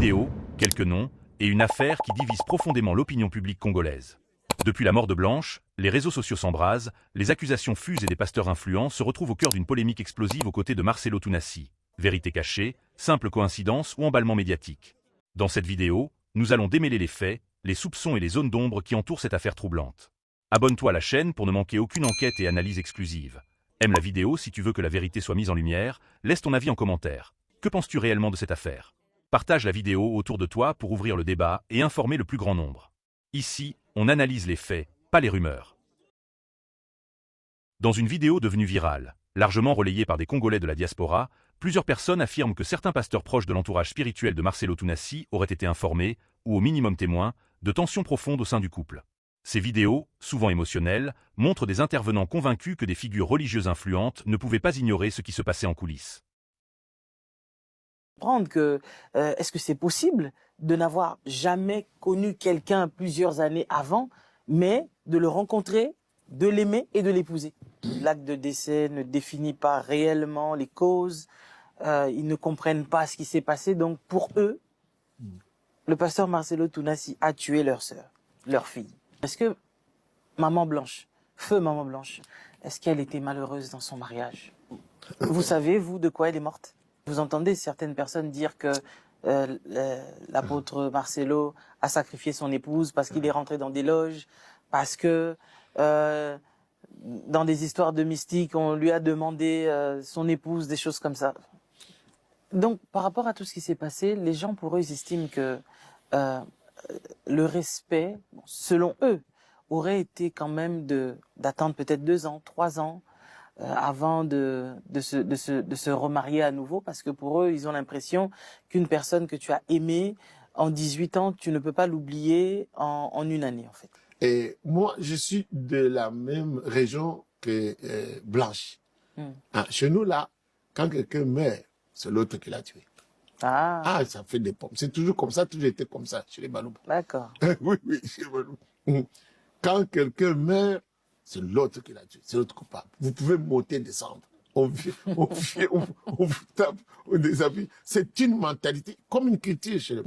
vidéos, quelques noms, et une affaire qui divise profondément l'opinion publique congolaise. Depuis la mort de Blanche, les réseaux sociaux s'embrasent, les accusations fusent et des pasteurs influents se retrouvent au cœur d'une polémique explosive aux côtés de Marcelo Tounassi. Vérité cachée, simple coïncidence ou emballement médiatique. Dans cette vidéo, nous allons démêler les faits, les soupçons et les zones d'ombre qui entourent cette affaire troublante. Abonne-toi à la chaîne pour ne manquer aucune enquête et analyse exclusive. Aime la vidéo si tu veux que la vérité soit mise en lumière, laisse ton avis en commentaire. Que penses-tu réellement de cette affaire? Partage la vidéo autour de toi pour ouvrir le débat et informer le plus grand nombre. Ici, on analyse les faits, pas les rumeurs. Dans une vidéo devenue virale, largement relayée par des Congolais de la diaspora, plusieurs personnes affirment que certains pasteurs proches de l'entourage spirituel de Marcelo Tounassi auraient été informés, ou au minimum témoins, de tensions profondes au sein du couple. Ces vidéos, souvent émotionnelles, montrent des intervenants convaincus que des figures religieuses influentes ne pouvaient pas ignorer ce qui se passait en coulisses. Est-ce que c'est possible de n'avoir jamais connu quelqu'un plusieurs années avant, mais de le rencontrer, de l'aimer et de l'épouser? L'acte de décès ne définit pas réellement les causes, ils ne comprennent pas ce qui s'est passé, donc pour eux, le pasteur Marcelo Tounassi a tué leur sœur, leur fille. Est-ce que Maman Blanche, feu Maman Blanche, est-ce qu'elle était malheureuse dans son mariage? Vous savez, vous, de quoi elle est morte? Vous entendez certaines personnes dire que l'apôtre Marcelo a sacrifié son épouse parce qu'il est rentré dans des loges, parce que dans des histoires de mystiques, on lui a demandé son épouse, des choses comme ça. Donc, par rapport à tout ce qui s'est passé, les gens, pour eux, ils estiment que le respect, selon eux, aurait été quand même d'attendre peut-être 2 ans, 3 ans, avant de se remarier à nouveau, parce que pour eux, ils ont l'impression qu'une personne que tu as aimée en 18 ans, tu ne peux pas l'oublier en 1 année, en fait. Et moi, je suis de la même région que Blanche. Chez nous, là, quand quelqu'un meurt, c'est l'autre qui l'a tué. Ah, ça fait des pommes. C'est toujours comme ça, toujours été comme ça, chez les Baloum. D'accord. Oui, chez les Baloum. Quand quelqu'un meurt, c'est l'autre qui l'a tué, c'est l'autre coupable. Vous pouvez monter, descendre. On vous tape, on déshabille. C'est une mentalité, comme une culture chez les...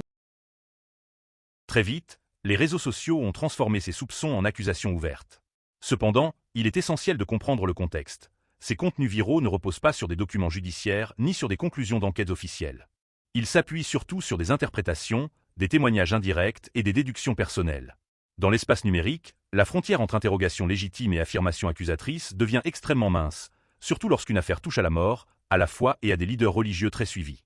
Très vite, les réseaux sociaux ont transformé ces soupçons en accusations ouvertes. Cependant, il est essentiel de comprendre le contexte. Ces contenus viraux ne reposent pas sur des documents judiciaires ni sur des conclusions d'enquêtes officielles. Ils s'appuient surtout sur des interprétations, des témoignages indirects et des déductions personnelles. Dans l'espace numérique, la frontière entre interrogation légitime et affirmation accusatrice devient extrêmement mince, surtout lorsqu'une affaire touche à la mort, à la foi et à des leaders religieux très suivis.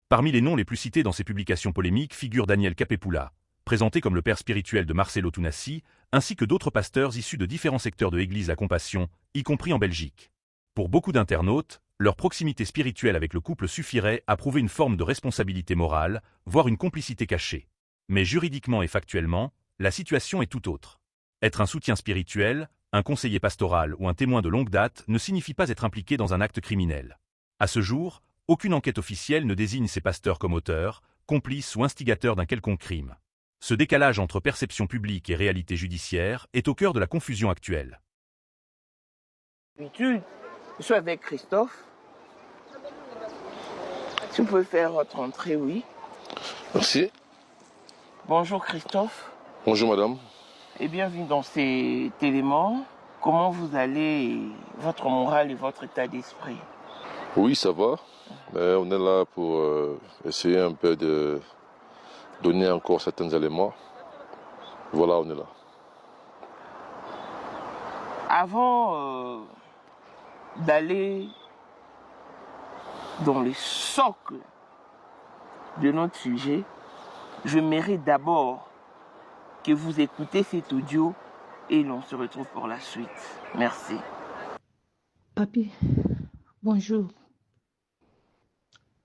Parmi les noms les plus cités dans ces publications polémiques figure Daniel Capepula, présenté comme le père spirituel de Marcelo Tounassi, ainsi que d'autres pasteurs issus de différents secteurs de l'Église La Compassion, y compris en Belgique. Pour beaucoup d'internautes, leur proximité spirituelle avec le couple suffirait à prouver une forme de responsabilité morale, voire une complicité cachée. Mais juridiquement et factuellement, la situation est tout autre. Être un soutien spirituel, un conseiller pastoral ou un témoin de longue date ne signifie pas être impliqué dans un acte criminel. À ce jour, aucune enquête officielle ne désigne ces pasteurs comme auteurs, complices ou instigateurs d'un quelconque crime. Ce décalage entre perception publique et réalité judiciaire est au cœur de la confusion actuelle. Je suis avec Christophe. Si vous pouvez faire votre entrée, oui. Merci. Bonjour Christophe. Bonjour madame. Et bienvenue dans cet élément. Comment vous allez, votre morale et votre état d'esprit? Oui, ça va. Mais on est là pour essayer un peu de donner encore certains éléments. Voilà, on est là. Avant d'aller dans les socles de notre sujet, je mérite d'abord que vous écoutez cet audio et l'on se retrouve pour la suite. Merci. Papi, bonjour.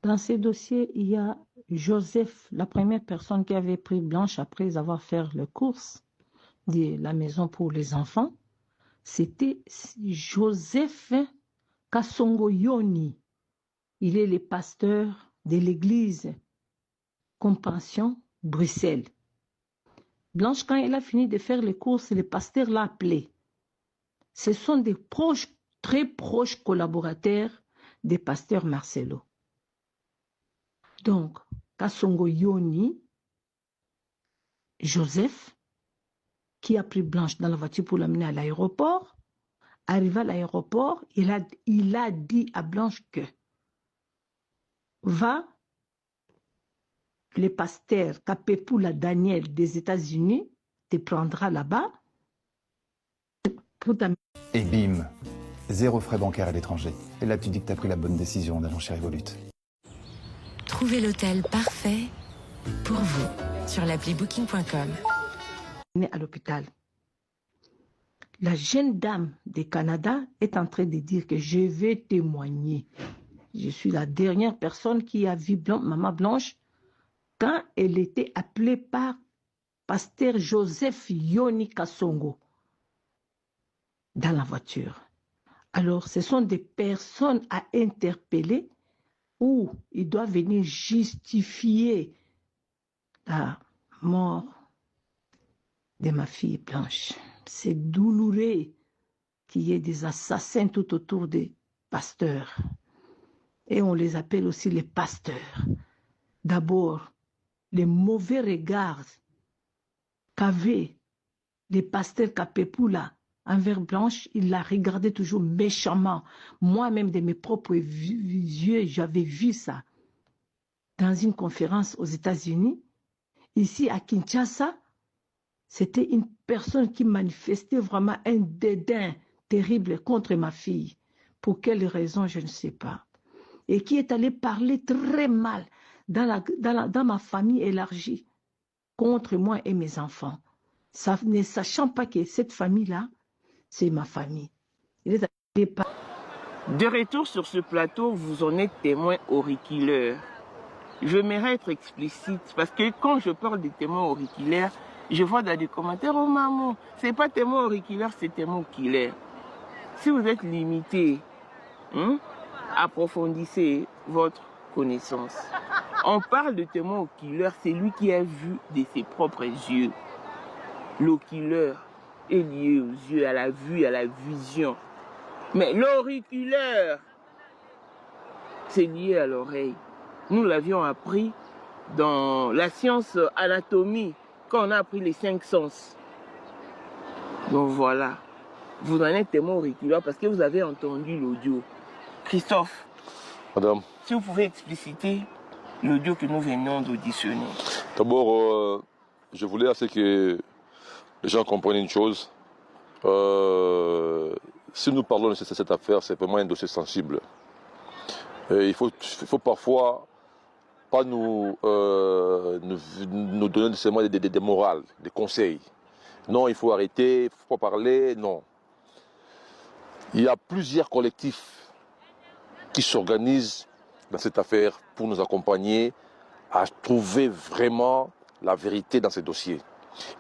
Dans ces dossiers, il y a Joseph, la première personne qui avait pris Blanche après avoir fait les courses de la maison pour les enfants. C'était Joseph Kassongo Yoni. Il est le pasteur de l'église Compassion, Bruxelles. Blanche, quand elle a fini de faire les courses, le pasteur l'a appelé. Ce sont des proches, très proches collaborateurs des pasteurs Marcelo. Donc, Kassongo Yoni, Joseph, qui a pris Blanche dans la voiture pour l'amener à l'aéroport. Arrivé à l'aéroport, il a dit à Blanche que va, le pasteur Kapepula Daniel des États-Unis te prendra là-bas pour t'amener. Et bim, 0 frais bancaires à l'étranger. Et là, tu dis que tu as pris la bonne décision en allant chez Revolut. Trouvez l'hôtel parfait pour vous sur l'appli booking.com. À l'hôpital. La jeune dame du Canada est en train de dire que je vais témoigner. Je suis la dernière personne qui a vu Maman Blanche quand elle était appelée par pasteur Joseph Yoni Kassongo dans la voiture. Alors, ce sont des personnes à interpeller où il doit venir justifier la mort de ma fille Blanche. C'est douloureux qu'il y ait des assassins tout autour des pasteurs. Et on les appelle aussi les pasteurs. D'abord, les mauvais regards qu'avaient les pasteurs Kapepula envers Blanche, il la regardait toujours méchamment. Moi-même, de mes propres yeux, j'avais vu ça. Dans une conférence aux États-Unis, ici à Kinshasa, c'était une personne qui manifestait vraiment un dédain terrible contre ma fille. Pour quelle raison, je ne sais pas. Et qui est allé parler très mal dans ma famille élargie contre moi et mes enfants. Ne sachant pas que cette famille-là, c'est ma famille. De retour sur ce plateau, vous en êtes témoin auriculaire. J'aimerais être explicite parce que quand je parle des témoins auriculaires, je vois dans des commentaires, oh maman, c'est pas témoin auriculaire, c'est témoin oculaire. Si vous êtes limité, approfondissez votre connaissance. On parle de témoin oculaire, c'est lui qui a vu de ses propres yeux. L'oculaire est lié aux yeux, à la vue, à la vision. Mais l'auriculaire, c'est lié à l'oreille. Nous l'avions appris dans la science anatomie, quand on a appris les 5 sens. Donc voilà, vous en êtes témoin auriculaire parce que vous avez entendu l'audio. Christophe, Madame, si vous pouvez expliciter l'audio que nous venons d'auditionner. D'abord, je voulais assez que les gens comprennent une chose. Si nous parlons de cette affaire, c'est vraiment un dossier sensible. Il faut parfois pas nous donner seulement des morales, des conseils. Non, il faut arrêter, il ne faut pas parler, non. Il y a plusieurs collectifs qui s'organisent dans cette affaire pour nous accompagner à trouver vraiment la vérité dans ces dossiers.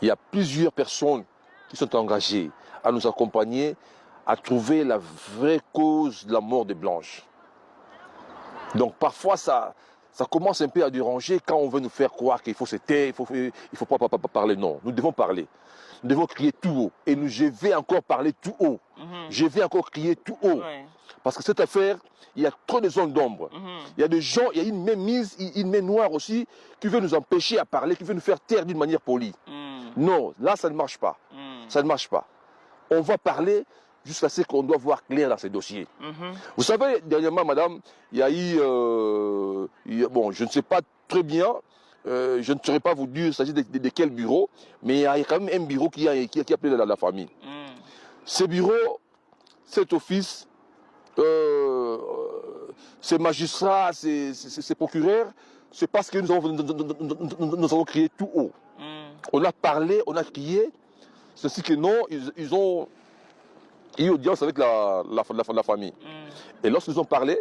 Il y a plusieurs personnes qui sont engagées à nous accompagner à trouver la vraie cause de la mort de Blanche. Donc parfois ça commence un peu à déranger quand on veut nous faire croire qu'il faut se taire, il faut pas parler. Non, nous devons parler. Nous devons crier tout haut. Et je vais encore parler tout haut. Je vais encore crier tout haut. Ouais. Parce que cette affaire, il y a trop de zones d'ombre. Il y a des gens, il y a une main noire aussi qui veut nous empêcher à parler, qui veut nous faire taire d'une manière polie. Non, là ça ne marche pas. Ça ne marche pas. On va parler jusqu'à ce qu'on doit voir clair dans ces dossiers. Vous savez, dernièrement, madame, il y a eu, bon, je ne sais pas très bien, je ne saurais pas vous dire, il s'agit de quel bureau, mais il y a quand même un bureau qui a appelé la famille. Ce bureau, cet office, ces magistrats, ces procureurs, c'est parce que nous avons crié tout haut. On a parlé, on a crié, ceci que non, ils ont eu audience avec la famille. Et lorsqu'ils ont parlé,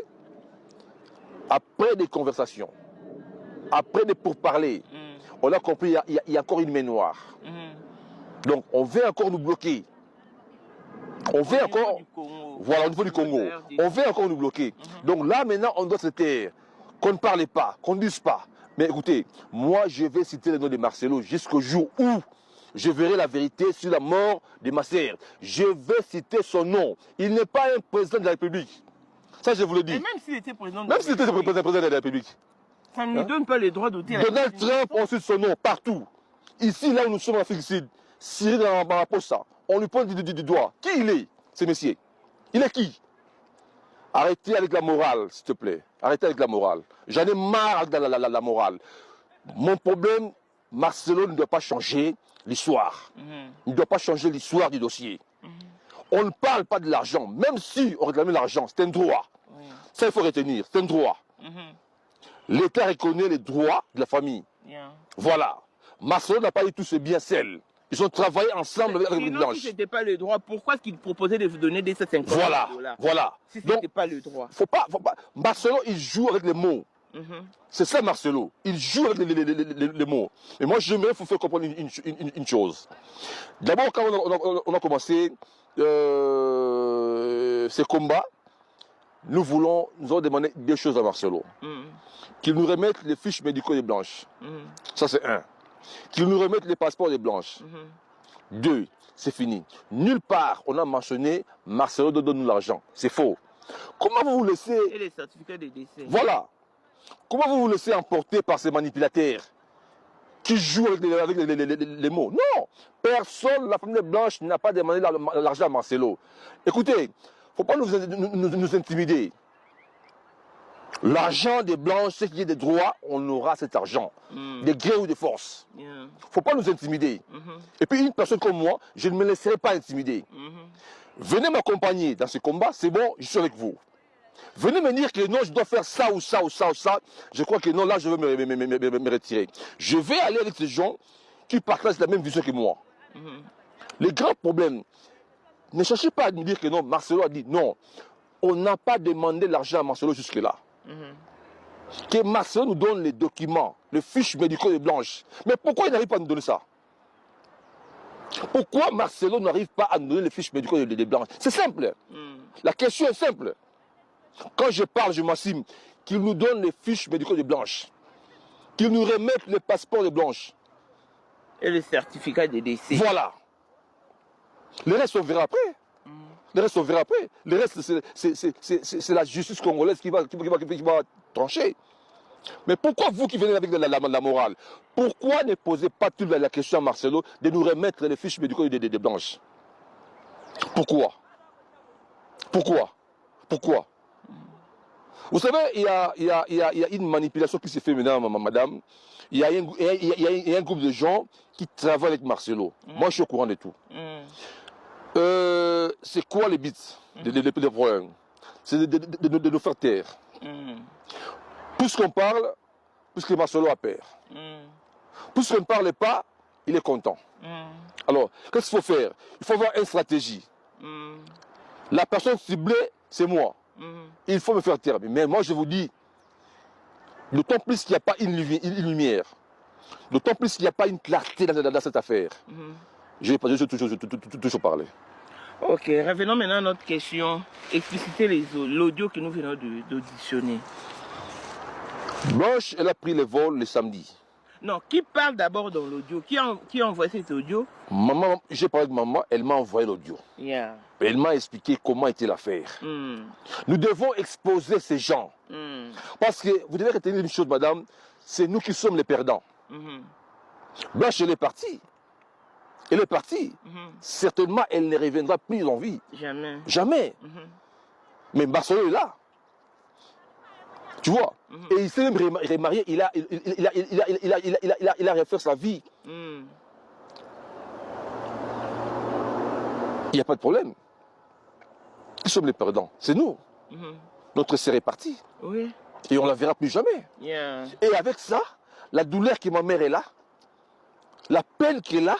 après des conversations, après des pourparlers, on a compris qu'il y a encore une main noire. Donc on veut encore nous bloquer. On veut encore, voilà, au niveau du Congo, on veut encore nous bloquer. Donc là maintenant on doit se taire, qu'on ne parle pas, qu'on ne dise pas. Mais écoutez, moi je vais citer le nom de Marcelo jusqu'au jour où je verrai la vérité sur la mort de ma sœur. Je vais citer son nom. Il n'est pas un président de la République. Ça je vous le dis. Et même s'il était président de la République. Ça ne lui donne pas le droit d'ôter la Donald Trump ensuite son nom partout. Ici, là où nous sommes en Afrique du Sud, Cyril Ramaphosa, on lui pointe du doigt. Qui il est, ce monsieur? Il est qui? Arrêtez avec la morale, s'il te plaît. Arrêtez avec la morale. J'en ai marre de la morale. Mon problème, Marcelo ne doit pas changer l'histoire. Il ne doit pas changer l'histoire du dossier. On ne parle pas de l'argent. Même si on réclame l'argent, c'est un droit. Ça, il faut retenir. C'est un droit. L'État reconnaît les droits de la famille. Voilà. Marcelo n'a pas eu tous ses biens seuls. Ils ont travaillé ensemble avec les Blanches. Si ce n'était pas le droit, pourquoi est-ce qu'il proposait de vous donner des 750 $? Voilà. Si ce n'était pas le droit. Faut pas. Marcelo, il joue avec les mots. C'est ça, Marcelo. Il joue avec les mots. Et moi, j'aimerais vous faire comprendre une chose. D'abord, quand on a commencé ces combats, nous avons demandé deux choses à Marcelo. Qu'il nous remette les fiches médicaux des Blanches. Ça, c'est un. Qu'ils nous remettent les passeports des Blanches. Deux, c'est fini. Nulle part, on a mentionné Marcelo donne-nous l'argent. C'est faux. Comment vous vous laissez... Et les certificats de décès. Voilà. Comment vous vous laissez emporter par ces manipulateurs qui jouent avec les mots? Non. Personne, la famille Blanche n'a pas demandé l'argent à Marcelo. Écoutez, il ne faut pas nous intimider. L'argent des Blanches, ce qui est des droits, on aura cet argent. Des gré ou des forces. Il ne faut pas nous intimider. Et puis une personne comme moi, je ne me laisserai pas intimider. Venez m'accompagner dans ce combat, c'est bon, je suis avec vous. Venez me dire que non, je dois faire ça ou ça ou ça ou ça. Je crois que non, là, je vais me retirer. Je vais aller avec ces gens qui partagent la même vision que moi. Les grands problèmes, ne cherchez pas à me dire que non, Marcelo a dit non. On n'a pas demandé l'argent à Marcelo jusque-là. Que Marcelo nous donne les documents, les fiches médicaux des Blanches. Mais pourquoi il n'arrive pas à nous donner ça? Pourquoi Marcelo n'arrive pas à nous donner les fiches médicaux des Blanches? C'est simple. La question est simple. Quand je parle, je m'assume qu'il nous donne les fiches médicaux des Blanches. Qu'il nous remette les passeports des Blanches. Et le certificat de décès. Voilà. Le reste, on verra après. Le reste, on verra après. Le reste, c'est la justice congolaise qui va trancher. Mais pourquoi vous qui venez avec la morale, pourquoi ne posez pas toute la question à Marcelo de nous remettre les fiches médicaux des Blanches? Pourquoi? Pourquoi? Vous savez, il y a une manipulation qui s'est faite maintenant, madame. Il y a un groupe de gens qui travaillent avec Marcelo. Moi, je suis au courant de tout. C'est quoi les bits des problèmes? C'est de nous faire taire. Puisqu'on parle, puisque Marcelo a peur. Puisqu'on ne parle pas, il est content. Alors, qu'est-ce qu'il faut faire? Il faut avoir une stratégie. La personne ciblée, c'est moi. Il faut me faire taire. Mais moi, je vous dis, d'autant plus qu'il n'y a pas une lumière, d'autant plus qu'il n'y a pas une clarté dans cette affaire, je vais toujours parler. Ok, revenons maintenant à notre question. Explicitez l'audio que nous venons d'auditionner. Blanche, elle a pris le vol le samedi. Non, qui parle d'abord dans l'audio? Qui a envoyé cet audio? Maman, j'ai parlé avec maman, elle m'a envoyé l'audio. Elle m'a expliqué comment était l'affaire. Nous devons exposer ces gens. Parce que vous devez retenir une chose, madame, c'est nous qui sommes les perdants. Blanche, elle est partie. Elle est partie. Certainement, elle ne reviendra plus en vie. Jamais. Jamais. Mais Marcelo est là. Tu vois? Et il s'est même remarié, il a refait sa vie. Il n'y a pas de problème. Qui sommes les perdants? C'est nous. Notre sœur est partie. Oui. Et on ne la verra plus jamais. Et avec ça, la douleur que ma mère est là, la peine qu'elle est là,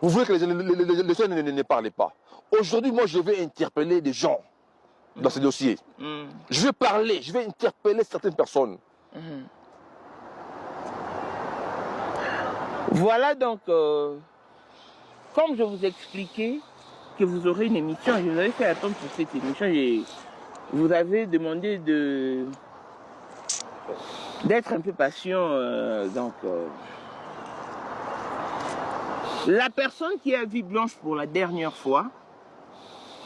vous voulez que les gens ne parlent pas. Aujourd'hui, moi, je vais interpeller des gens dans ce dossier. Je vais parler, je vais interpeller certaines personnes. Voilà donc, comme je vous expliquais que vous aurez une émission, je vous avais fait attendre pour cette émission, et vous avez demandé d'être un peu patient. La personne qui a vu Blanche pour la dernière fois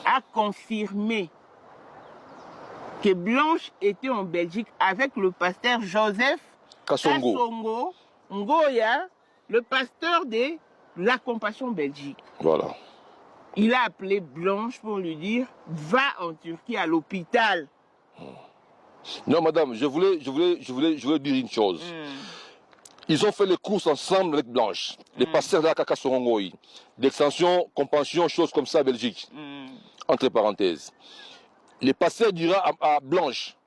a confirmé que Blanche était en Belgique avec le pasteur Joseph Kassongo Ngoya, le pasteur de la Compassion Belgique. Voilà. Il a appelé Blanche pour lui dire « Va en Turquie à l'hôpital ». Non, madame, je voulais dire une chose. Ils ont fait les courses ensemble avec Blanche. Les pasteurs de la Kassongo, d'extension, compassion, choses comme ça, Belgique. Entre parenthèses. Les pasteurs diront à Blanche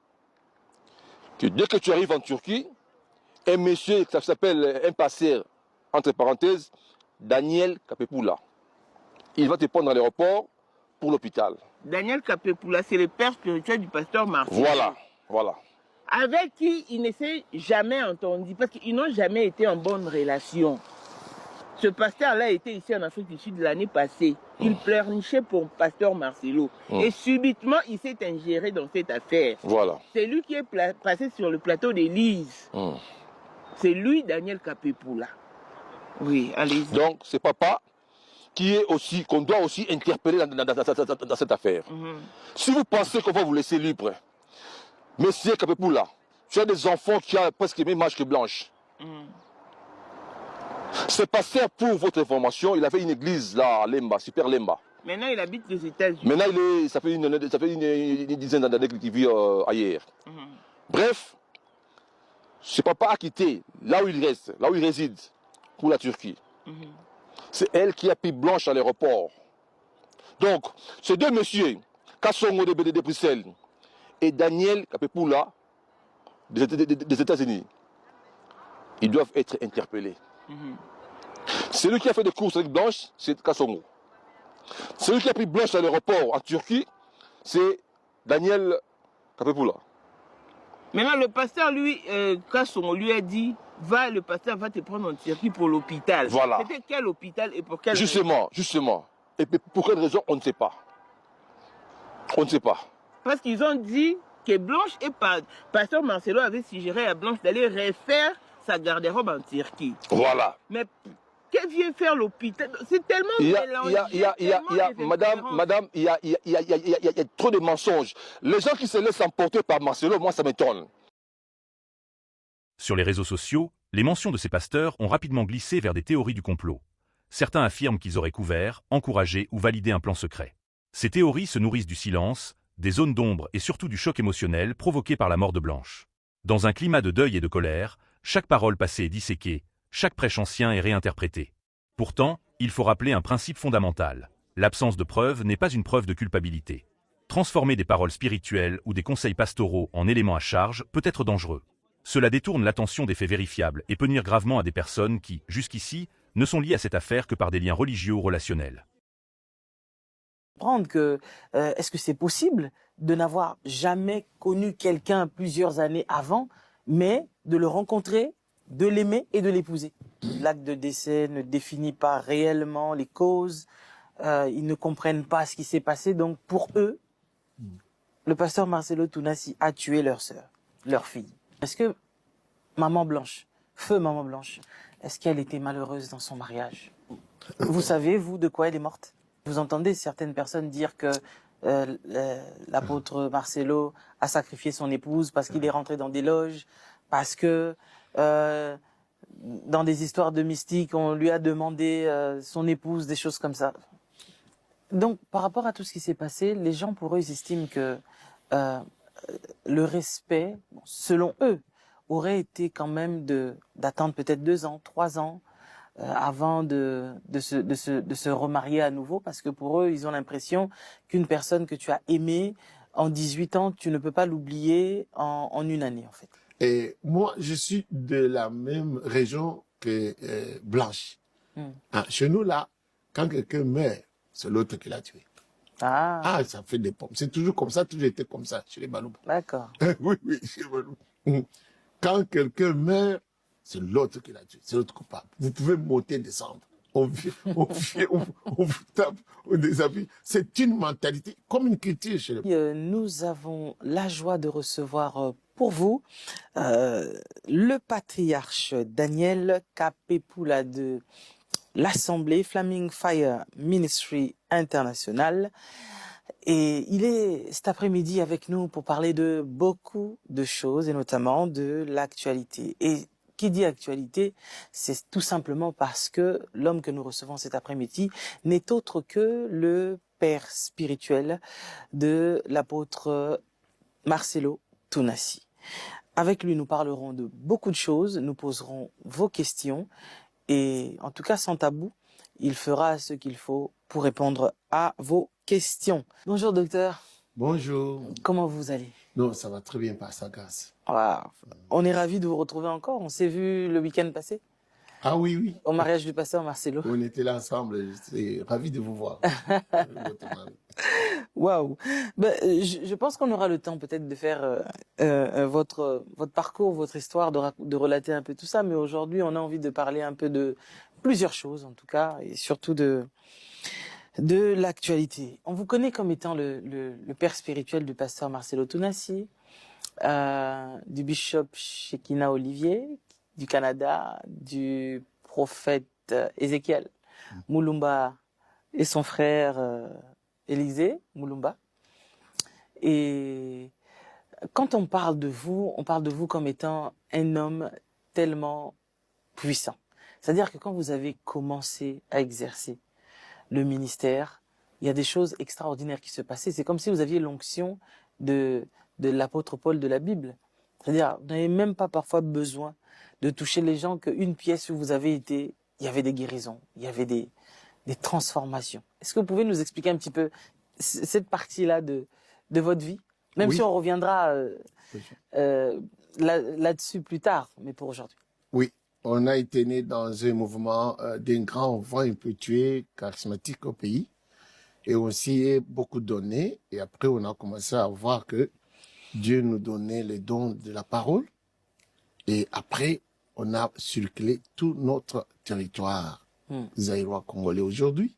que dès que tu arrives en Turquie, un monsieur, ça s'appelle un pasteur, entre parenthèses, Daniel Kapepoula. Il va te prendre à l'aéroport pour l'hôpital. Daniel Kapepoula, c'est le père spirituel du pasteur Marcel. Voilà. Avec qui il ne s'est jamais entendu, parce qu'ils n'ont jamais été en bonne relation. Ce pasteur-là était ici en Afrique du Sud l'année passée. Il pleurnichait pour pasteur Marcelo. Et subitement, il s'est ingéré dans cette affaire. Voilà. C'est lui qui est passé sur le plateau d'Élise. C'est lui, Daniel Kapepoula. Oui, allez-y. Donc, c'est papa qu'on doit aussi interpeller dans cette affaire. Si vous pensez qu'on va vous laisser libre, monsieur Kapepoula, tu as des enfants qui ont presque le même âge que Blanche. Ce pasteur, pour votre information, il avait une église là à Lemba, Super Lemba. Maintenant, il habite aux États-Unis. Maintenant, ça fait une dizaine d'années qu'il vit ailleurs. Bref, ce papa a quitté là où il reste, là où il réside, pour la Turquie. C'est elle qui a pris Blanche à l'aéroport. Donc, ces deux messieurs, Kassongo de Bruxelles et Daniel Kapepoula des États-Unis, ils doivent être interpellés. Celui qui a fait des courses avec Blanche, c'est Kassongo. Celui qui a pris Blanche à l'aéroport en Turquie, c'est Daniel Kapepoula. Maintenant, le pasteur, lui, Kassongo lui a dit, le pasteur va te prendre en Turquie pour l'hôpital. Voilà. C'était quel hôpital et pour quelle raison? Justement. Et pour quelle raison, on ne sait pas. On ne sait pas. Parce qu'ils ont dit que Blanche et pasteur Marcelo avaient suggéré à Blanche d'aller refaire sa garde-robe en Turquie. Voilà. Mais que vient faire l'hôpital? C'est tellement Madame, il y a trop de mensonges. Les gens qui se laissent emporter par Marcelo, moi, ça m'étonne. Sur les réseaux sociaux, les mentions de ces pasteurs ont rapidement glissé vers des théories du complot. Certains affirment qu'ils auraient couvert, encouragé ou validé un plan secret. Ces théories se nourrissent du silence, des zones d'ombre et surtout du choc émotionnel provoqué par la mort de Blanche. Dans un climat de deuil et de colère, chaque parole passée est disséquée, chaque prêche ancien est réinterprété. Pourtant, il faut rappeler un principe fondamental. L'absence de preuve n'est pas une preuve de culpabilité. Transformer des paroles spirituelles ou des conseils pastoraux en éléments à charge peut être dangereux. Cela détourne l'attention des faits vérifiables et peut nuire gravement à des personnes qui, jusqu'ici, ne sont liées à cette affaire que par des liens religieux ou relationnels. Est-ce que c'est possible de n'avoir jamais connu quelqu'un plusieurs années avant, mais de le rencontrer, de l'aimer et de l'épouser? L'acte de décès ne définit pas réellement les causes, ils ne comprennent pas ce qui s'est passé, donc pour eux, le pasteur Marcelo Tounassi a tué leur sœur, leur fille. Est-ce que Maman Blanche, feu Maman Blanche, est-ce qu'elle était malheureuse dans son mariage? Vous savez, vous, de quoi elle est morte? Vous entendez certaines personnes dire que l'apôtre Marcelo a sacrifié son épouse parce qu'il est rentré dans des loges, parce que dans des histoires de mystiques, on lui a demandé son épouse, des choses comme ça. Donc, par rapport à tout ce qui s'est passé, les gens, pour eux, ils estiment que le respect, selon eux, aurait été quand même d'attendre peut-être 2 ans, 3 ans avant de se remarier à nouveau, parce que pour eux, ils ont l'impression qu'une personne que tu as aimée en 18 ans, tu ne peux pas l'oublier en 1 année, en fait. Et moi, je suis de la même région que Blanche. Chez nous, là, quand quelqu'un meurt, c'est l'autre qui l'a tué. Ah, ça fait des pommes. C'est toujours comme ça, toujours été comme ça, chez les Balouba. D'accord. Oui, chez les Balouba. Quand quelqu'un meurt, c'est l'autre qui l'a tué, c'est l'autre coupable. Vous pouvez monter, descendre. On vous tape, on déshabille. C'est une mentalité, comme une culture chez les... Nous avons la joie de recevoir pour vous le patriarche Daniel Kapepoula de l'Assemblée Flaming Fire Ministry International. Et il est cet après-midi avec nous pour parler de beaucoup de choses et notamment de l'actualité. Et qui dit actualité, c'est tout simplement parce que l'homme que nous recevons cet après-midi n'est autre que le père spirituel de l'apôtre Marcelo Tounassi. Avec lui, nous parlerons de beaucoup de choses, nous poserons vos questions et en tout cas sans tabou, il fera ce qu'il faut pour répondre à vos questions. Bonjour docteur. Bonjour. Comment vous allez? Non, ça va très bien par sa grâce. Ah, on est ravis de vous retrouver encore. On s'est vu le week-end passé. Ah oui, oui. Au mariage du pasteur Marcelo. On était là ensemble. J'étais ravi de vous voir. Waouh. Ben, je pense qu'on aura le temps peut-être de faire votre parcours, votre histoire, de relater un peu tout ça. Mais aujourd'hui, on a envie de parler un peu de plusieurs choses, en tout cas, et surtout de l'actualité. On vous connaît comme étant le père spirituel du pasteur Marcelo Tounassi, du bishop Shekinah Olivier, du Canada, du prophète Ézéchiel Moulumba et son frère Élisée Moulumba. Et quand on parle de vous comme étant un homme tellement puissant. C'est-à-dire que quand vous avez commencé à exercer le ministère, il y a des choses extraordinaires qui se passaient. C'est comme si vous aviez l'onction de l'apôtre Paul de la Bible. C'est-à-dire, vous n'avez même pas parfois besoin de toucher les gens, qu'une pièce où vous avez été, il y avait des guérisons, il y avait des transformations. Est-ce que vous pouvez nous expliquer un petit peu cette partie-là de votre vie? Même si on reviendra là-dessus plus tard, mais pour aujourd'hui. Oui, on a été né dans un mouvement d'un grand vent impétueux, charismatique au pays. Et on s'y est beaucoup donné. Et après, on a commencé à voir que Dieu nous donnait les dons de la parole. Et après, on a circulé tout notre territoire zaïrois congolais aujourd'hui,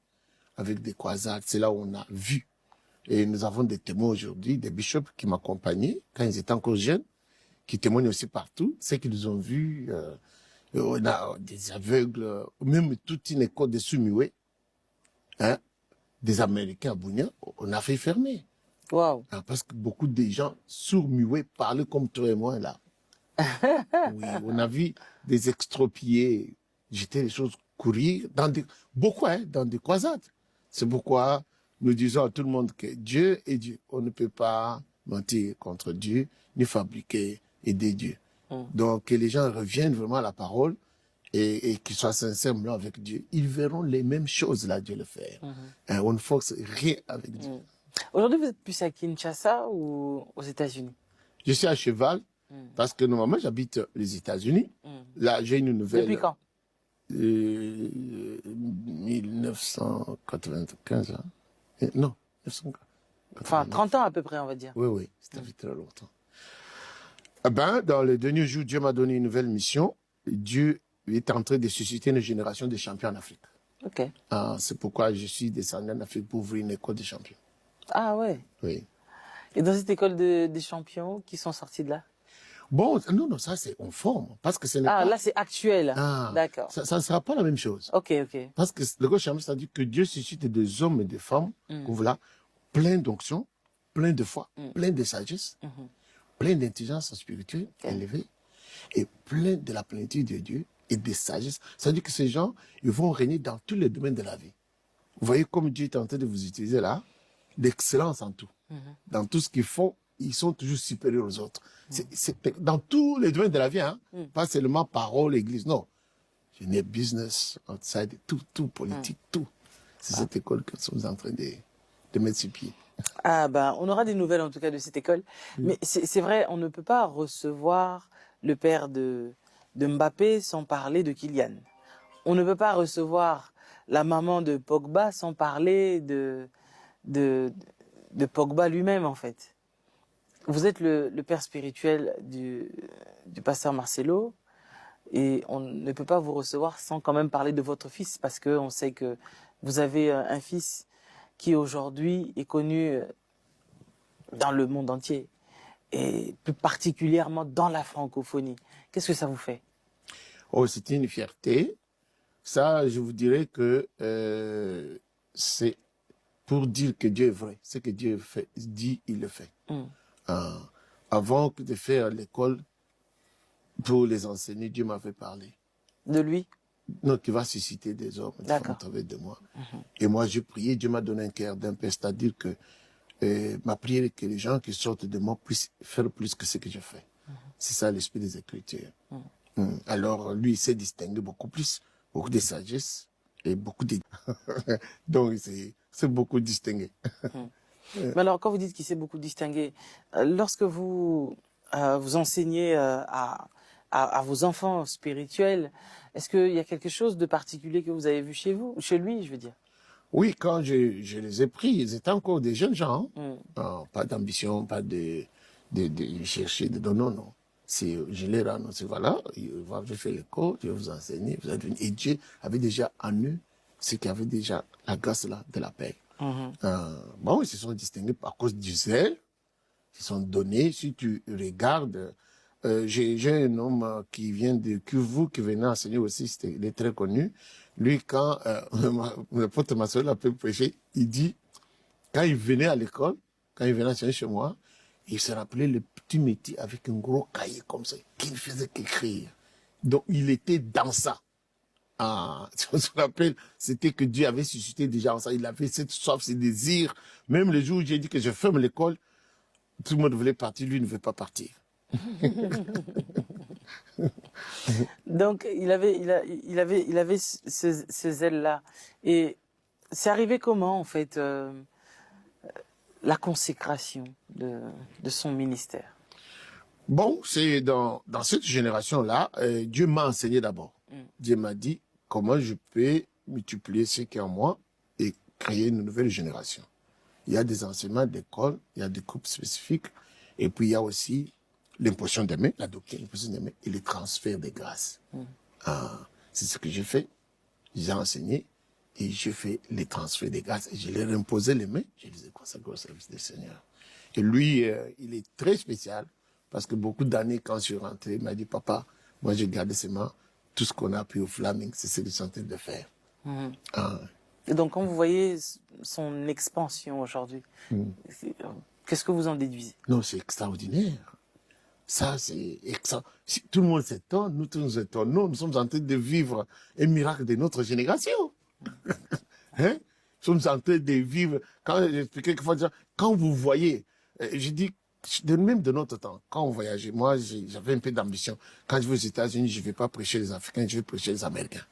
avec des croisades. C'est là où on a vu. Et nous avons des témoins aujourd'hui, des bishops qui m'accompagnaient quand ils étaient encore jeunes, qui témoignent aussi partout. C'est qu'ils ont vu, on a des aveugles, même toute une école de Sumiwe, hein, des Américains à Bounia, on a fait fermer. Wow. Hein, parce que beaucoup de gens sourds-muets parlaient comme toi et moi là. Oui, on a vu des extropiés jeter les choses courir dans dans des croisades. C'est pourquoi nous disons à tout le monde que Dieu est Dieu. On ne peut pas mentir contre Dieu, ni fabriquer aider Dieu. Donc, que les gens reviennent vraiment à la parole et qu'ils soient sincères avec Dieu. Ils verront les mêmes choses là, Dieu le fait. Hein, on ne force rien avec Dieu. Aujourd'hui, vous êtes plus à Kinshasa ou aux États-Unis? Je suis à cheval parce que normalement, j'habite les États-Unis. Là, j'ai une nouvelle. Depuis quand? 1995. Hein. Non, 1995. Enfin, 30 ans à peu près, on va dire. Oui, oui, ça fait très longtemps. Eh ben, dans les derniers jours, Dieu m'a donné une nouvelle mission. Dieu est en train de susciter une génération de champions en Afrique. Ok. Ah, c'est pourquoi je suis descendu en Afrique pour ouvrir une école de champions. Ah ouais. Oui. Et dans cette école des champions, qui sont sortis de là? Bon, non, ça c'est on forme. Parce que ce n'est Ah, pas... là c'est actuel. Ah, d'accord. Ça ne sera pas la même chose. Ok, ok. Parce que le grand champion, c'est-à-dire que Dieu suscite des hommes et des femmes, voilà, plein d'onction, plein de foi, plein de sagesse, plein d'intelligence spirituelle élevée, et plein de la plénitude de Dieu et de sagesse. C'est-à-dire que ces gens, ils vont régner dans tous les domaines de la vie. Vous voyez comme Dieu est en train de vous utiliser là, d'excellence en tout. Dans tout ce qu'ils font, ils sont toujours supérieurs aux autres. C'est dans tous les domaines de la vie, hein? Pas seulement parole, église, non. Je n'ai business, outside, tout, politique, tout. C'est cette école que nous sommes en train de mettre sur pied. Ah ben, on aura des nouvelles en tout cas de cette école. Mais c'est vrai, on ne peut pas recevoir le père de Mbappé sans parler de Kylian. On ne peut pas recevoir la maman de Pogba sans parler de Pogba lui-même en fait. Vous êtes le père spirituel du pasteur Marcelo et on ne peut pas vous recevoir sans quand même parler de votre fils parce qu'on sait que vous avez un fils qui aujourd'hui est connu dans le monde entier et plus particulièrement dans la francophonie. Qu'est-ce que ça vous fait? Oh, c'est une fierté. Ça, je vous dirais que c'est pour dire que Dieu est vrai. Ce que Dieu fait, dit, il le fait. Avant de faire l'école, pour les enseigner, Dieu m'avait parlé. De lui? Non, qui va susciter des hommes, des femmes à travers de moi. Et moi, j'ai prié, Dieu m'a donné un cœur d'un père, c'est-à-dire que ma prière est que les gens qui sortent de moi puissent faire plus que ce que je fais. C'est ça l'esprit des Écritures. Alors, lui, il s'est distingué beaucoup plus, beaucoup de sagesse et beaucoup de... Donc, c'est beaucoup distingué. Mais alors, quand vous dites qu'il s'est beaucoup distingué, lorsque vous enseignez à vos enfants spirituels, est-ce qu'il y a quelque chose de particulier que vous avez vu chez vous, chez lui, je veux dire? Oui, quand je les ai pris, ils étaient encore des jeunes gens. Pas d'ambition, pas de chercher, non. Je les annonce, voilà, je fais l'école, je vais vous enseigner, vous êtes venus. Et Dieu avait déjà en eux ce qui avait déjà la grâce là, de la paix. Bon, ils se sont distingués à cause du zèle. Ils sont donnés. Si tu regardes, j'ai un homme qui vient de Kivu, qui venait enseigner aussi, il est très connu. Lui, quand le pote ma soeur l'a fait prêcher, il dit, quand il venait à l'école, quand il venait enseigner chez moi, il se rappelait le petit métier avec un gros cahier comme ça, qu'il ne faisait qu'écrire. Donc, il était dans ça. On se rappelle, c'était que Dieu avait suscité déjà en ça. Il avait cette soif, ce désir. Même le jour où j'ai dit que je ferme l'école, tout le monde voulait partir, lui ne veut pas partir. Donc, il avait ce zèle-là. Et c'est arrivé comment, en fait, la consécration de son ministère? Bon, c'est dans cette génération-là, Dieu m'a enseigné d'abord. Dieu m'a dit comment je peux multiplier ce qui est en moi et créer une nouvelle génération. Il y a des enseignements d'école, il y a des groupes spécifiques, et puis il y a aussi l'imposition des mains, la doctrine, l'imposition des mains et le transfert des grâces. C'est ce que j'ai fait. J'ai enseigné et j'ai fait les transferts des grâces et je leur ai imposé les mains. Je les ai consacrés au service du Seigneur. Et lui, il est très spécial parce que beaucoup d'années, quand je suis rentré, il m'a dit, papa, moi j'ai gardé ces mains. Tout ce qu'on a appris au Flaming, c'est ce qu'ils sont en train de faire. Et donc, quand vous voyez son expansion aujourd'hui, qu'est-ce que vous en déduisez? Non, c'est extraordinaire. Ça, c'est extraordinaire. Si tout le monde s'étonne, nous tous nous étonnons. Nous sommes en train de vivre un miracle de notre génération. Nous sommes en train de vivre. Quand j'expliquais quelquefois, quand vous voyez, je dis, même de notre temps, quand on voyageait, moi, j'avais un peu d'ambition. Quand je vais aux États-Unis, je ne vais pas prêcher les Africains, je vais prêcher les Américains.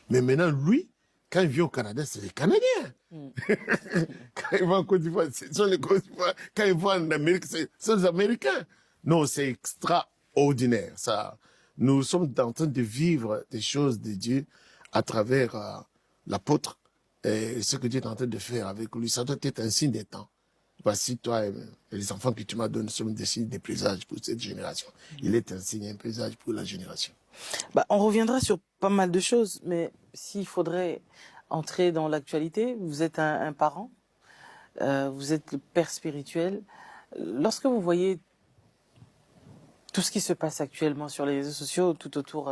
Mais maintenant, lui, quand il vient au Canada, c'est les Canadiens. Quand il va en Côte d'Ivoire, ce sont les Côte d'Ivoire. Quand il va en Amérique, ce sont les Américains. Non, c'est extraordinaire. Ça, nous sommes en train de vivre des choses de Dieu à travers l'apôtre et ce que Dieu est en train de faire avec lui. Ça doit être un signe des temps. Voici toi et les enfants que tu m'as donnés sont des signes, des présages pour cette génération. Il est un signe, un présage pour la génération. On reviendra sur pas mal de choses, mais s'il faudrait entrer dans l'actualité, vous êtes un parent, vous êtes le père spirituel. Lorsque vous voyez tout ce qui se passe actuellement sur les réseaux sociaux, tout autour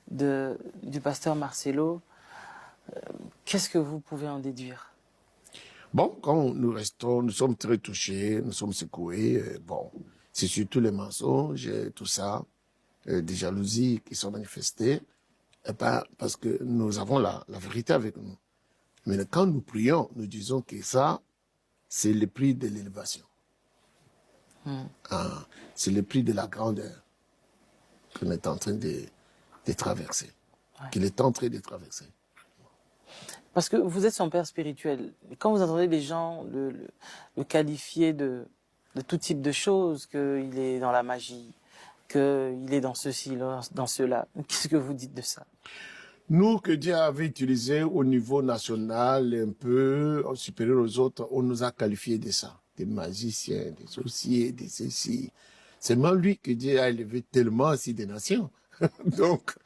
du pasteur Marcelo, qu'est-ce que vous pouvez en déduire? Bon, quand nous sommes très touchés, nous sommes secoués. C'est surtout les mensonges, tout ça, des jalousies qui sont manifestées, parce que nous avons la vérité avec nous. Mais quand nous prions, nous disons que ça, c'est le prix de l'élévation. C'est le prix de la grandeur qu'on est en train de traverser, qu'il est en train de traverser. Parce que vous êtes son père spirituel. Quand vous entendez des gens le qualifier de tout type de choses, qu'il est dans la magie, qu'il est dans ceci, dans cela, qu'est-ce que vous dites de ça? Nous, que Dieu avait utilisé au niveau national, un peu supérieur aux autres, on nous a qualifiés de ça. Des magiciens, des sorciers, des ceci. C'est même lui que Dieu a élevé tellement aussi des nations. Donc,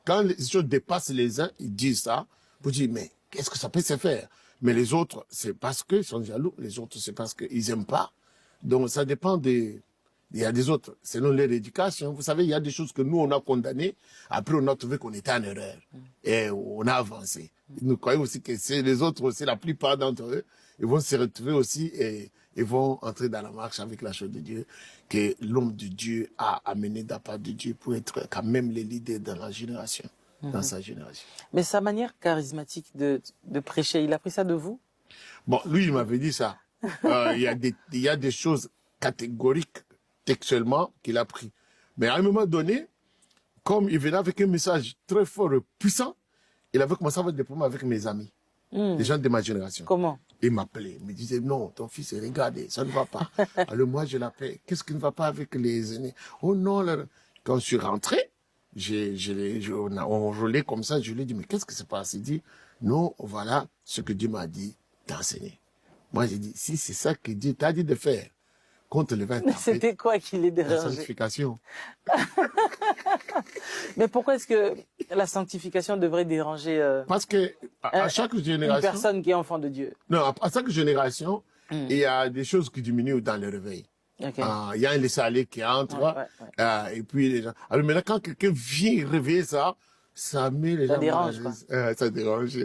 quand les choses dépassent les uns, ils disent ça. Vous dites, mais qu'est-ce que ça peut se faire? Mais les autres, c'est parce qu'ils sont jaloux. Les autres, c'est parce qu'ils n'aiment pas. Donc, ça dépend Il y a des autres, selon leur éducation. Vous savez, il y a des choses que nous, on a condamnées. Après, on a trouvé qu'on était en erreur. Et on a avancé. Nous croyons aussi que c'est les autres aussi, la plupart d'entre eux, ils vont se retrouver aussi et ils vont entrer dans la marche avec la chose de Dieu, que l'homme de Dieu a amené de la part de Dieu pour être quand même les leaders dans la génération, dans sa génération. Mais sa manière charismatique de prêcher, il a pris ça de vous? Bon, lui, il m'avait dit ça. Il y a des choses catégoriques, textuellement, qu'il a pris. Mais à un moment donné, comme il venait avec un message très fort et puissant, il avait commencé à avoir des problèmes avec mes amis, les gens de ma génération. Comment? Il m'appelait, il me disait, non, ton fils, regardez, ça ne va pas. Alors moi, je l'appelle, qu'est-ce qui ne va pas avec les aînés? Oh non, là. Quand je suis rentré, on roulait comme ça, je lui ai dit, mais qu'est-ce qui se passe? Il dit, non, voilà ce que Dieu m'a dit d'enseigner. Moi, j'ai dit, si c'est ça que Dieu t'a dit de faire, contre le vin. Mais c'était quoi qui les La dérangeait? sanctification. Mais pourquoi est-ce que la sanctification devrait déranger Parce que à chaque une génération, personne qui est enfant de Dieu? non, à chaque génération, il y a des choses qui diminuent dans le réveil. Ok. Il y a un laisser-aller qui entre, et puis les gens. Alors maintenant, quand quelqu'un vient réveiller ça, ça met les Ça gens dérange, mal à l'aise. Ça dérange.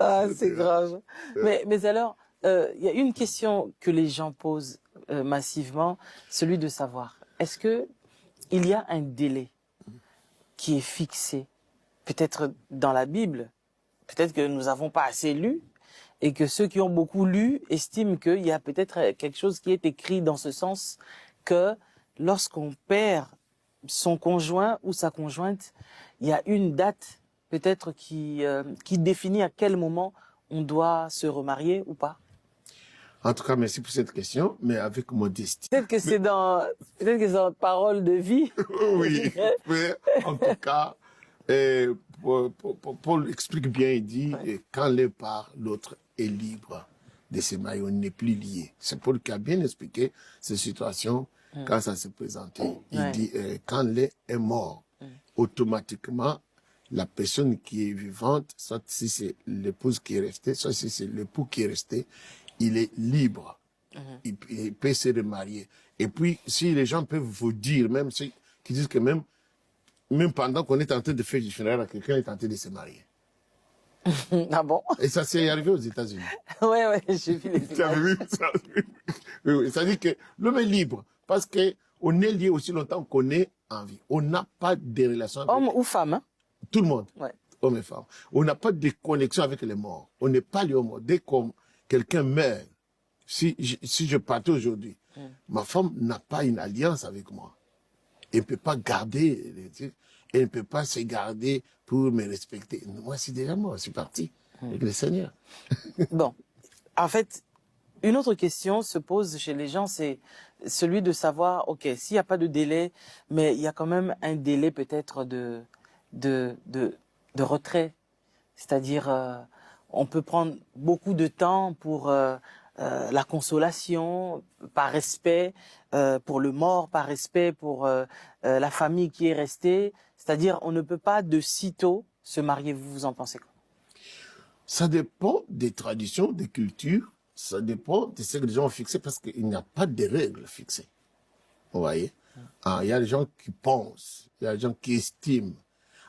Ah, c'est grave. Mais alors, il y a une question que les gens posent massivement, celui de savoir, est-ce que il y a un délai qui est fixé, peut-être dans la Bible, peut-être que nous n'avons pas assez lu, et que ceux qui ont beaucoup lu estiment qu'il y a peut-être quelque chose qui est écrit dans ce sens que lorsqu'on perd son conjoint ou sa conjointe, il y a une date peut-être qui définit à quel moment on doit se remarier ou pas. En tout cas, merci pour cette question, mais avec modestie. Peut-être que c'est dans Parole de vie. Oui, mais en tout cas, Paul explique bien, il dit, quand l'un part, l'autre est libre de se marier, on n'est plus lié. C'est Paul qui a bien expliqué cette situation quand ça s'est présenté. Il dit, quand l'un est mort, automatiquement, la personne qui est vivante, soit si c'est l'épouse qui est restée, soit si c'est l'époux qui est resté, il est libre. Il peut se remarier. Et puis, si les gens peuvent vous dire, même ceux qui disent que même pendant qu'on est en train de faire du funéraire, quelqu'un est en train de se marier. Ah bon? Et ça s'est arrivé aux États-Unis. Ouais, j'ai vu les Tu avais vu ça? Oui, ça dit que l'homme est libre parce qu'on est lié aussi longtemps qu'on est en vie. On n'a pas de relation avec homme ou femme, hein? tout le monde, Ouais. hommes et femmes. On n'a pas de connexion avec les morts. On n'est pas lié aux morts. Dès que quelqu'un meurt, si je partais aujourd'hui, ma femme n'a pas une alliance avec moi. Elle ne peut pas garder les trucs. Elle ne peut pas se garder pour me respecter. Moi, c'est déjà mort. Je suis parti avec le Seigneur. Bon. En fait, une autre question se pose chez les gens, c'est celui de savoir, ok, s'il n'y a pas de délai, mais il y a quand même un délai peut-être de retrait. C'est-à-dire, on peut prendre beaucoup de temps pour la consolation, par respect pour le mort, par respect pour la famille qui est restée. C'est-à-dire, on ne peut pas de sitôt se marier. Vous en pensez quoi? Ça dépend des traditions, des cultures. Ça dépend de ce que les gens ont fixé parce qu'il n'y a pas de règles fixées. Vous voyez? Il y a des gens qui pensent, il y a des gens qui estiment.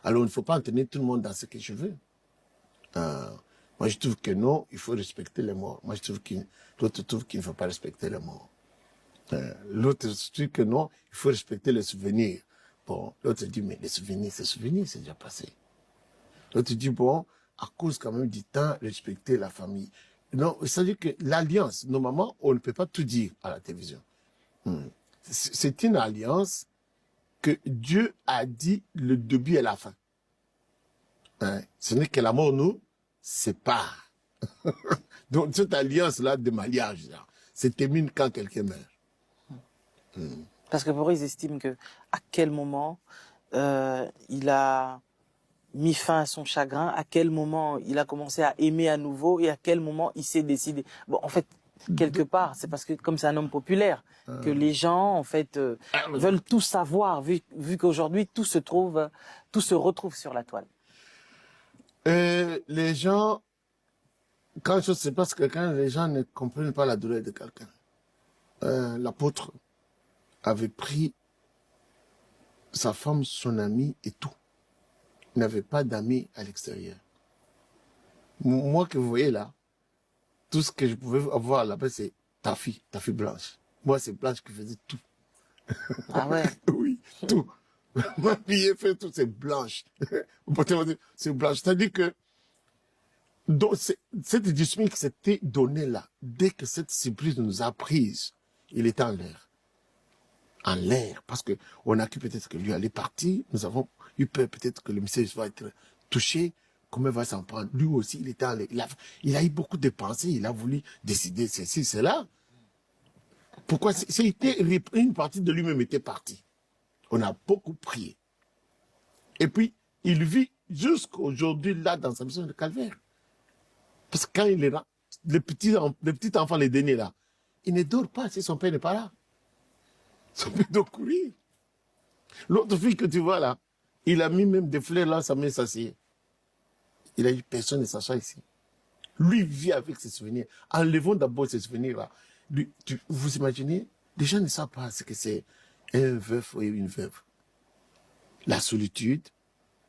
Alors, il ne faut pas entraîner tout le monde dans ce que je veux. Moi, je trouve que non, il faut respecter les morts. Moi, je trouve l'autre trouve qu'il ne faut pas respecter les morts. L'autre trouve que non, il faut respecter les souvenirs. Bon, l'autre dit, mais les souvenirs, c'est déjà passé. L'autre dit, bon, à cause quand même du temps, respecter la famille. Non, c'est-à-dire que l'alliance, normalement, on ne peut pas tout dire à la télévision. C'est une alliance que Dieu a dit le début et la fin. Ce n'est que la mort nous sépare. Donc, cette alliance-là de mariage, là, se termine quand quelqu'un meurt. Parce que pour eux, ils estiment que à quel moment il a mis fin à son chagrin, à quel moment il a commencé à aimer à nouveau et à quel moment il s'est décidé. Bon, en fait, quelque part, c'est parce que comme c'est un homme populaire, que les gens, en fait, veulent tout savoir, vu qu'aujourd'hui, tout se retrouve sur la toile. Les gens, quand je sais pas ce que quelqu'un, les gens ne comprennent pas la douleur de quelqu'un. l'apôtre avait pris sa femme, son ami et tout. Il n'avait pas d'amis à l'extérieur. Moi que vous voyez là, tout ce que je pouvais avoir là-bas, c'est ta fille Blanche. Moi, c'est Blanche qui faisait tout. Ah ouais. Oui, tout. Ma fille fait tout, c'est Blanche. C'est Blanche. C'est-à-dire que donc, cette discipline qui s'était donnée là, dès que cette surprise nous a prise, il était en l'air. En l'air, parce qu'on a cru peut-être que lui allait partir, nous avons eu peur peut-être que le message va être touché, comment il va s'en prendre. Lui aussi, il était en l'air. Il a eu beaucoup de pensées, il a voulu décider ceci, cela. Pourquoi une partie de lui-même était partie. On a beaucoup prié. Et puis, il vit jusqu'aujourd'hui là dans sa mission de calvaire. Parce que quand il est là, le petit enfant, les derniers là, il ne dort pas si son père n'est pas là. Son père doit courir. L'autre fille que tu vois là, il a mis même des fleurs là, sa main s'assied. Il a eu personne ne s'assoit ici. Lui vit avec ses souvenirs. Enlevons d'abord ses souvenirs là. Vous imaginez, les gens ne savent pas ce que c'est un veuf et une veuve. La solitude,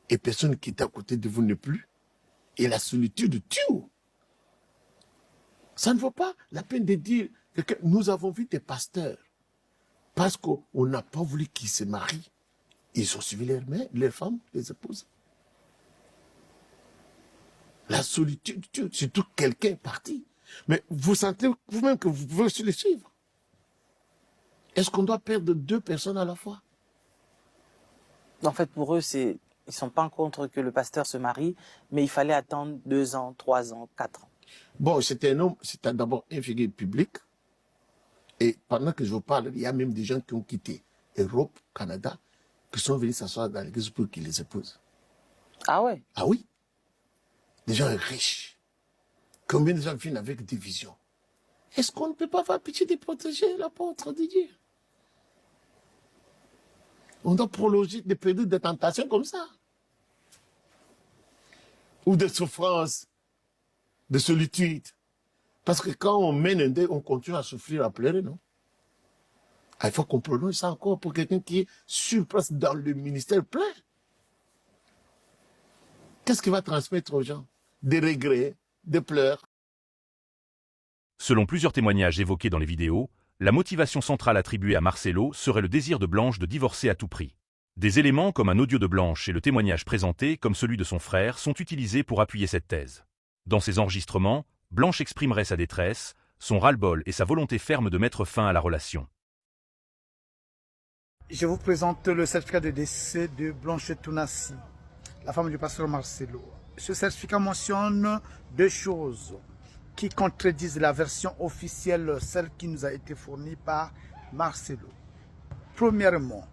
et personne qui est à côté de vous n'est plus. Et la solitude tue. Ça ne vaut pas la peine de dire que nous avons vu des pasteurs, parce qu'on n'a pas voulu qu'ils se marient. Ils ont suivi leurs femmes, les épouses. La solitude tue, surtout quelqu'un est parti. Mais vous sentez vous-même que vous pouvez aussi les suivre. Est-ce qu'on doit perdre 2 personnes à la fois? En fait, pour eux, ils sont pas contre que le pasteur se marie, mais il fallait attendre 2 ans, 3 ans, 4 ans. Bon, c'était un homme, c'était d'abord un figure public. Et pendant que je vous parle, il y a même des gens qui ont quitté Europe, Canada, qui sont venus s'asseoir dans l'église pour qu'ils les épousent. Ah ouais? Ah oui. Des gens riches. Combien de gens viennent avec des visions? Est-ce qu'on ne peut pas avoir pitié de protéger l'apôtre de Dieu? On doit prolonger des périodes de tentation comme ça. Ou de souffrance, de solitude. Parce que quand on mène un deuil, on continue à souffrir, à pleurer, non? Ah, il faut qu'on prolonge ça encore pour quelqu'un qui est sur place dans le ministère plein. Qu'est-ce qu'il va transmettre aux gens? Des regrets, des pleurs. Selon plusieurs témoignages évoqués dans les vidéos, la motivation centrale attribuée à Marcelo serait le désir de Blanche de divorcer à tout prix. Des éléments comme un audio de Blanche et le témoignage présenté, comme celui de son frère, sont utilisés pour appuyer cette thèse. Dans ces enregistrements, Blanche exprimerait sa détresse, son ras-le-bol et sa volonté ferme de mettre fin à la relation. Je vous présente le certificat de décès de Blanche Tounassi, la femme du pasteur Marcelo. Ce certificat mentionne 2 choses qui contredisent la version officielle, celle qui nous a été fournie par Marcelo. Premièrement,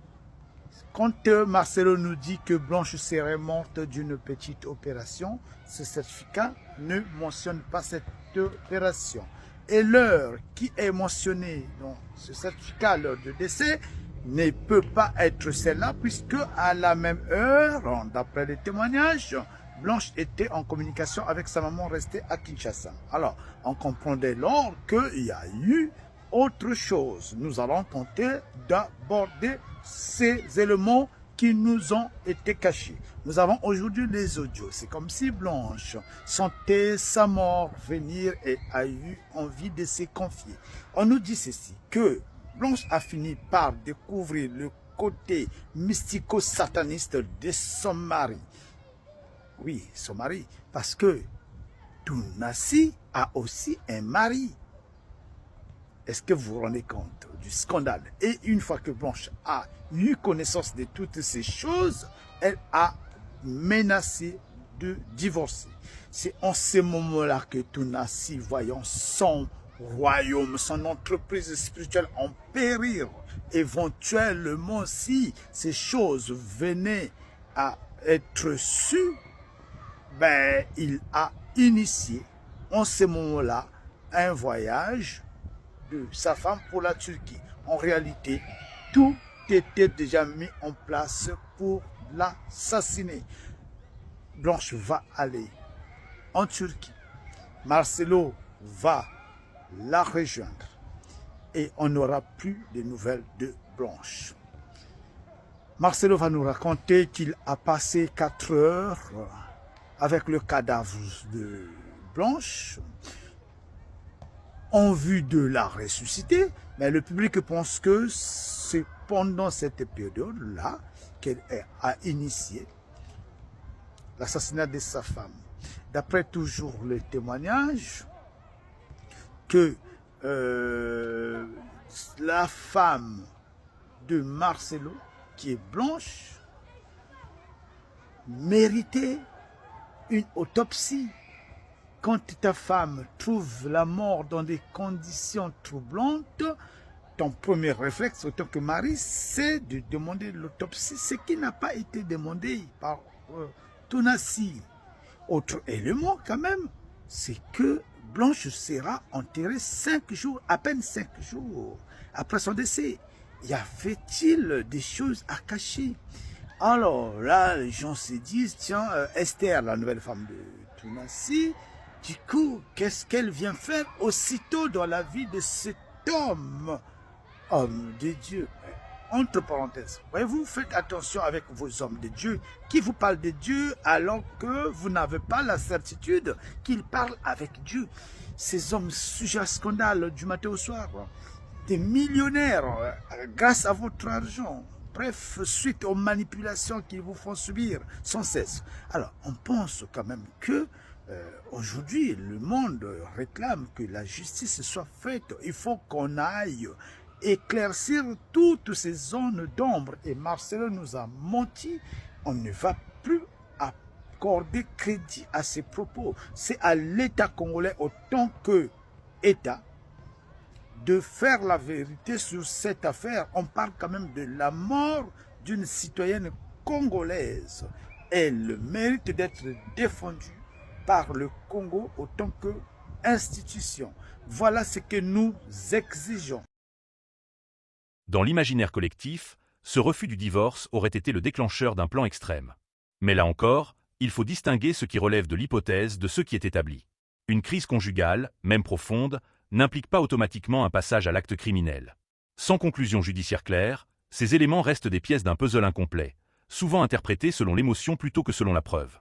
quand Marcelo nous dit que Blanche serait morte d'une petite opération, ce certificat ne mentionne pas cette opération. Et l'heure qui est mentionnée dans ce certificat, l'heure de décès, ne peut pas être celle-là, puisque à la même heure, d'après les témoignages, Blanche était en communication avec sa maman restée à Kinshasa. Alors, on comprend dès lors qu'il y a eu autre chose. Nous allons tenter d'aborder ces éléments qui nous ont été cachés. Nous avons aujourd'hui les audios. C'est comme si Blanche sentait sa mort venir et a eu envie de se confier. On nous dit ceci, que Blanche a fini par découvrir le côté mystico-sataniste de son mari. Oui, son mari, parce que Tounassi a aussi un mari. Est-ce que vous vous rendez compte du scandale? Et une fois que Blanche a eu connaissance de toutes ces choses, elle a menacé de divorcer. C'est en ce moment-là que Tounassi, voyant son royaume, son entreprise spirituelle en périr, éventuellement si ces choses venaient à être sues, ben, il a initié en ce moment-là un voyage de sa femme pour la Turquie. En réalité, tout était déjà mis en place pour l'assassiner. Blanche va aller en Turquie. Marcelo va la rejoindre. et on n'aura plus de nouvelles de Blanche. Marcelo va nous raconter qu'il a passé 4 heures avec le cadavre de Blanche en vue de la ressusciter, mais le public pense que c'est pendant cette période-là qu'elle a initié l'assassinat de sa femme. D'après toujours les témoignages, que la femme de Marcelo, qui est Blanche, méritait une autopsie. Quand ta femme trouve la mort dans des conditions troublantes, ton premier réflexe en tant que mari, c'est de demander l'autopsie, ce qui n'a pas été demandé par Tounassi. Autre élément quand même, c'est que Blanche sera enterrée 5 jours, à peine 5 jours après son décès. Y avait-il des choses à cacher? Alors là, les gens se disent, tiens, Esther, la nouvelle femme de Tounassi, du coup, qu'est-ce qu'elle vient faire aussitôt dans la vie de cet homme de Dieu? Entre parenthèses, voyez-vous, faites attention avec vos hommes de Dieu qui vous parlent de Dieu alors que vous n'avez pas la certitude qu'ils parlent avec Dieu. Ces hommes sujets à scandale du matin au soir, des millionnaires grâce à votre argent. Bref, suite aux manipulations qu'ils vous font subir sans cesse. Alors, on pense quand même que aujourd'hui, le monde réclame que la justice soit faite. Il faut qu'on aille éclaircir toutes ces zones d'ombre. Et Marcelo nous a menti. On ne va plus accorder crédit à ses propos. C'est à l'État congolais, autant que État, de faire la vérité sur cette affaire. On parle quand même de la mort d'une citoyenne congolaise. Elle mérite d'être défendue par le Congo autant qu'institution. Voilà ce que nous exigeons. Dans l'imaginaire collectif, ce refus du divorce aurait été le déclencheur d'un plan extrême. Mais là encore, il faut distinguer ce qui relève de l'hypothèse de ce qui est établi. Une crise conjugale, même profonde, n'implique pas automatiquement un passage à l'acte criminel. Sans conclusion judiciaire claire, ces éléments restent des pièces d'un puzzle incomplet, souvent interprétés selon l'émotion plutôt que selon la preuve.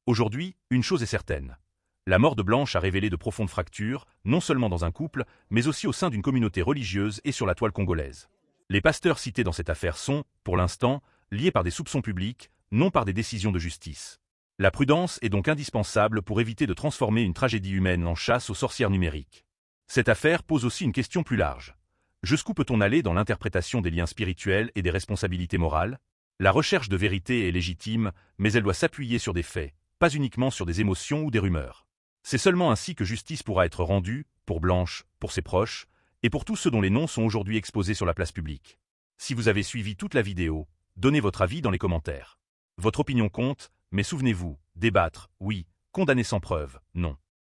Aujourd'hui, une chose est certaine. La mort de Blanche a révélé de profondes fractures, non seulement dans un couple, mais aussi au sein d'une communauté religieuse et sur la toile congolaise. Les pasteurs cités dans cette affaire sont, pour l'instant, liés par des soupçons publics, non par des décisions de justice. La prudence est donc indispensable pour éviter de transformer une tragédie humaine en chasse aux sorcières numériques. Cette affaire pose aussi une question plus large. Jusqu'où peut-on aller dans l'interprétation des liens spirituels et des responsabilités morales? La recherche de vérité est légitime, mais elle doit s'appuyer sur des faits, pas uniquement sur des émotions ou des rumeurs. C'est seulement ainsi que justice pourra être rendue, pour Blanche, pour ses proches, et pour tous ceux dont les noms sont aujourd'hui exposés sur la place publique. Si vous avez suivi toute la vidéo, donnez votre avis dans les commentaires. Votre opinion compte, mais souvenez-vous, débattre, oui, condamner sans preuve, non.